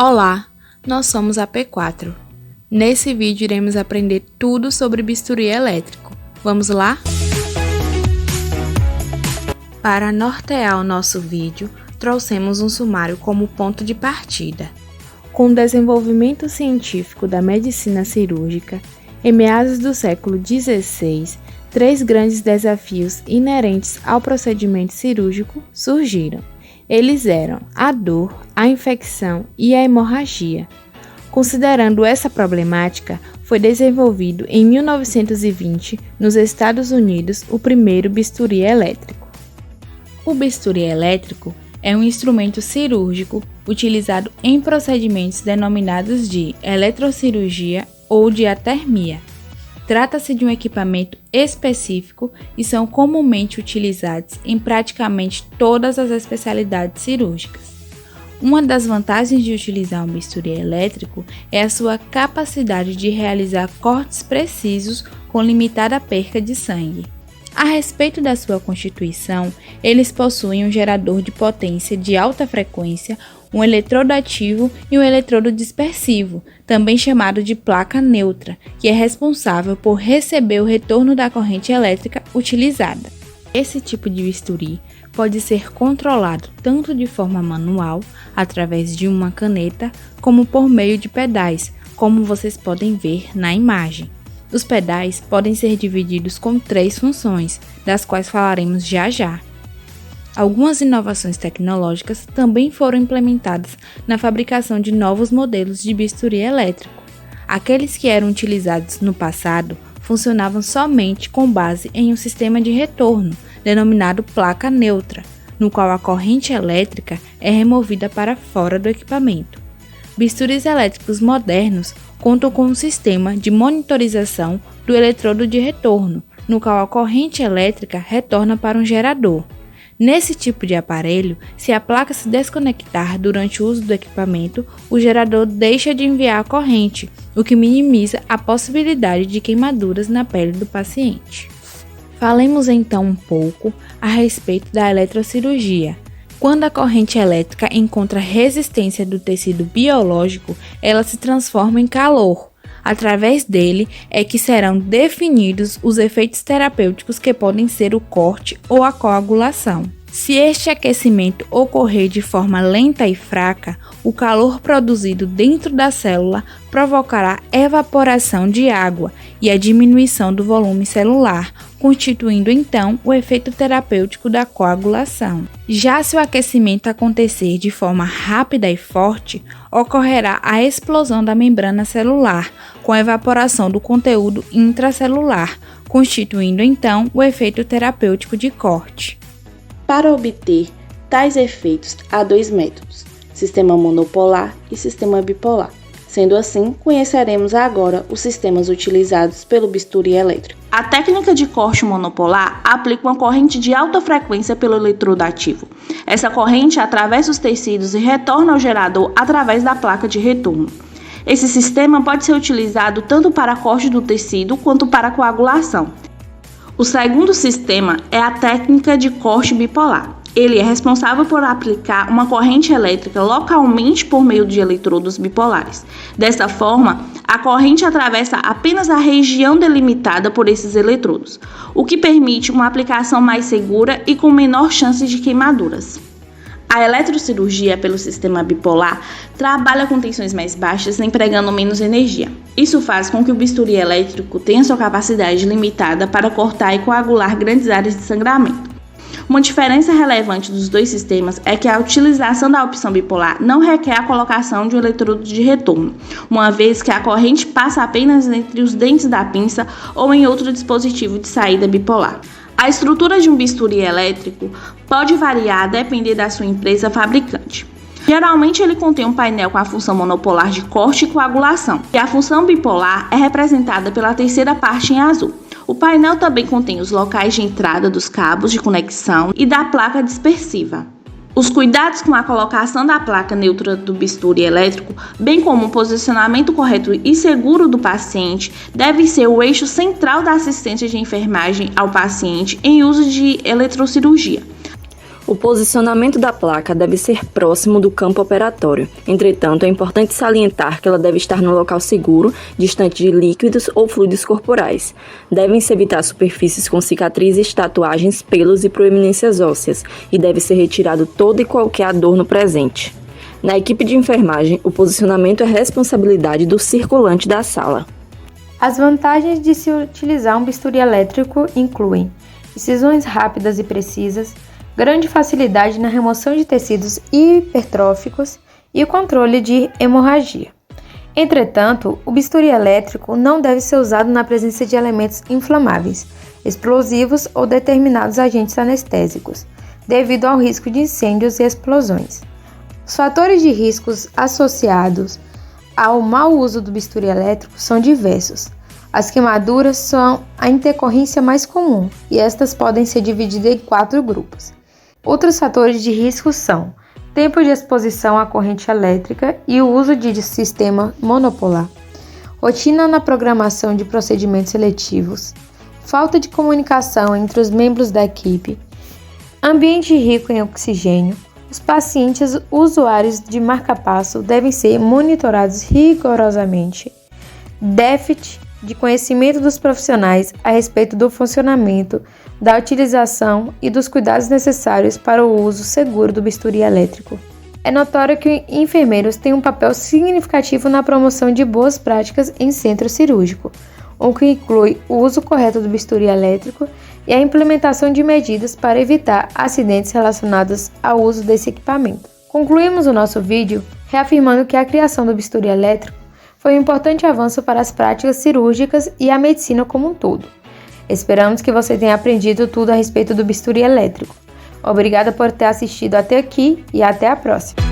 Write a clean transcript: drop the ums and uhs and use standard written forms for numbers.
Olá, nós somos a P4. Nesse vídeo iremos aprender tudo sobre bisturi elétrico. Vamos lá? Para nortear o nosso vídeo, trouxemos um sumário como ponto de partida. Com o desenvolvimento científico da medicina cirúrgica, em meados do século XVI, 3 grandes desafios inerentes ao procedimento cirúrgico surgiram. Eles eram a dor, a infecção e a hemorragia. Considerando essa problemática, foi desenvolvido em 1920, nos Estados Unidos, o primeiro bisturi elétrico. O bisturi elétrico é um instrumento cirúrgico utilizado em procedimentos denominados de eletrocirurgia ou de atermia. Trata-se de um equipamento específico e são comumente utilizados em praticamente todas as especialidades cirúrgicas. Uma das vantagens de utilizar um bisturi elétrico é a sua capacidade de realizar cortes precisos com limitada perca de sangue. A respeito da sua constituição, eles possuem um gerador de potência de alta frequência, um eletrodo ativo e um eletrodo dispersivo, também chamado de placa neutra, que é responsável por receber o retorno da corrente elétrica utilizada. Esse tipo de bisturi pode ser controlado tanto de forma manual, através de uma caneta, como por meio de pedais, como vocês podem ver na imagem. Os pedais podem ser divididos com 3 funções, das quais falaremos já já. Algumas inovações tecnológicas também foram implementadas na fabricação de novos modelos de bisturi elétrico. Aqueles que eram utilizados no passado funcionavam somente com base em um sistema de retorno, denominado placa neutra, no qual a corrente elétrica é removida para fora do equipamento. Bisturis elétricos modernos contam com um sistema de monitorização do eletrodo de retorno, no qual a corrente elétrica retorna para um gerador. Nesse tipo de aparelho, se a placa se desconectar durante o uso do equipamento, o gerador deixa de enviar a corrente, o que minimiza a possibilidade de queimaduras na pele do paciente. Falemos então um pouco a respeito da eletrocirurgia. Quando a corrente elétrica encontra resistência do tecido biológico, ela se transforma em calor. Através dele é que serão definidos os efeitos terapêuticos que podem ser o corte ou a coagulação. Se este aquecimento ocorrer de forma lenta e fraca, o calor produzido dentro da célula provocará evaporação de água e a diminuição do volume celular, constituindo então o efeito terapêutico da coagulação. Já se o aquecimento acontecer de forma rápida e forte, ocorrerá a explosão da membrana celular, com a evaporação do conteúdo intracelular, constituindo então o efeito terapêutico de corte. Para obter tais efeitos, há 2 métodos, sistema monopolar e sistema bipolar. Sendo assim, conheceremos agora os sistemas utilizados pelo bisturi elétrico. A técnica de corte monopolar aplica uma corrente de alta frequência pelo eletrodo ativo. Essa corrente atravessa os tecidos e retorna ao gerador através da placa de retorno. Esse sistema pode ser utilizado tanto para corte do tecido quanto para coagulação. O segundo sistema é a técnica de corte bipolar. Ele é responsável por aplicar uma corrente elétrica localmente por meio de eletrodos bipolares. Dessa forma, a corrente atravessa apenas a região delimitada por esses eletrodos, o que permite uma aplicação mais segura e com menor chance de queimaduras. A eletrocirurgia pelo sistema bipolar trabalha com tensões mais baixas, empregando menos energia. Isso faz com que o bisturi elétrico tenha sua capacidade limitada para cortar e coagular grandes áreas de sangramento. Uma diferença relevante dos 2 sistemas é que a utilização da opção bipolar não requer a colocação de um eletrodo de retorno, uma vez que a corrente passa apenas entre os dentes da pinça ou em outro dispositivo de saída bipolar. A estrutura de um bisturi elétrico pode variar a depender da sua empresa fabricante. Geralmente ele contém um painel com a função monopolar de corte e coagulação, e a função bipolar é representada pela terceira parte em azul. O painel também contém os locais de entrada dos cabos de conexão e da placa dispersiva. Os cuidados com a colocação da placa neutra do bisturi elétrico, bem como o posicionamento correto e seguro do paciente, devem ser o eixo central da assistência de enfermagem ao paciente em uso de eletrocirurgia. O posicionamento da placa deve ser próximo do campo operatório. Entretanto, é importante salientar que ela deve estar no local seguro, distante de líquidos ou fluidos corporais. Devem-se evitar superfícies com cicatrizes, tatuagens, pelos e proeminências ósseas, e deve ser retirado todo e qualquer adorno presente. Na equipe de enfermagem, o posicionamento é responsabilidade do circulante da sala. As vantagens de se utilizar um bisturi elétrico incluem incisões rápidas e precisas, grande facilidade na remoção de tecidos hipertróficos e o controle de hemorragia. Entretanto, o bisturi elétrico não deve ser usado na presença de elementos inflamáveis, explosivos ou determinados agentes anestésicos, devido ao risco de incêndios e explosões. Os fatores de riscos associados ao mau uso do bisturi elétrico são diversos. As queimaduras são a intercorrência mais comum e estas podem ser divididas em 4 grupos. Outros fatores de risco são tempo de exposição à corrente elétrica e o uso de sistema monopolar, rotina na programação de procedimentos seletivos, falta de comunicação entre os membros da equipe, ambiente rico em oxigênio. Os pacientes usuários de marca-passo devem ser monitorados rigorosamente. Déficit de conhecimento dos profissionais a respeito do funcionamento, da utilização e dos cuidados necessários para o uso seguro do bisturi elétrico. É notório que enfermeiros têm um papel significativo na promoção de boas práticas em centro cirúrgico, o que inclui o uso correto do bisturi elétrico e a implementação de medidas para evitar acidentes relacionados ao uso desse equipamento. Concluímos o nosso vídeo reafirmando que a criação do bisturi elétrico foi um importante avanço para as práticas cirúrgicas e a medicina como um todo. Esperamos que você tenha aprendido tudo a respeito do bisturi elétrico. Obrigada por ter assistido até aqui e até a próxima!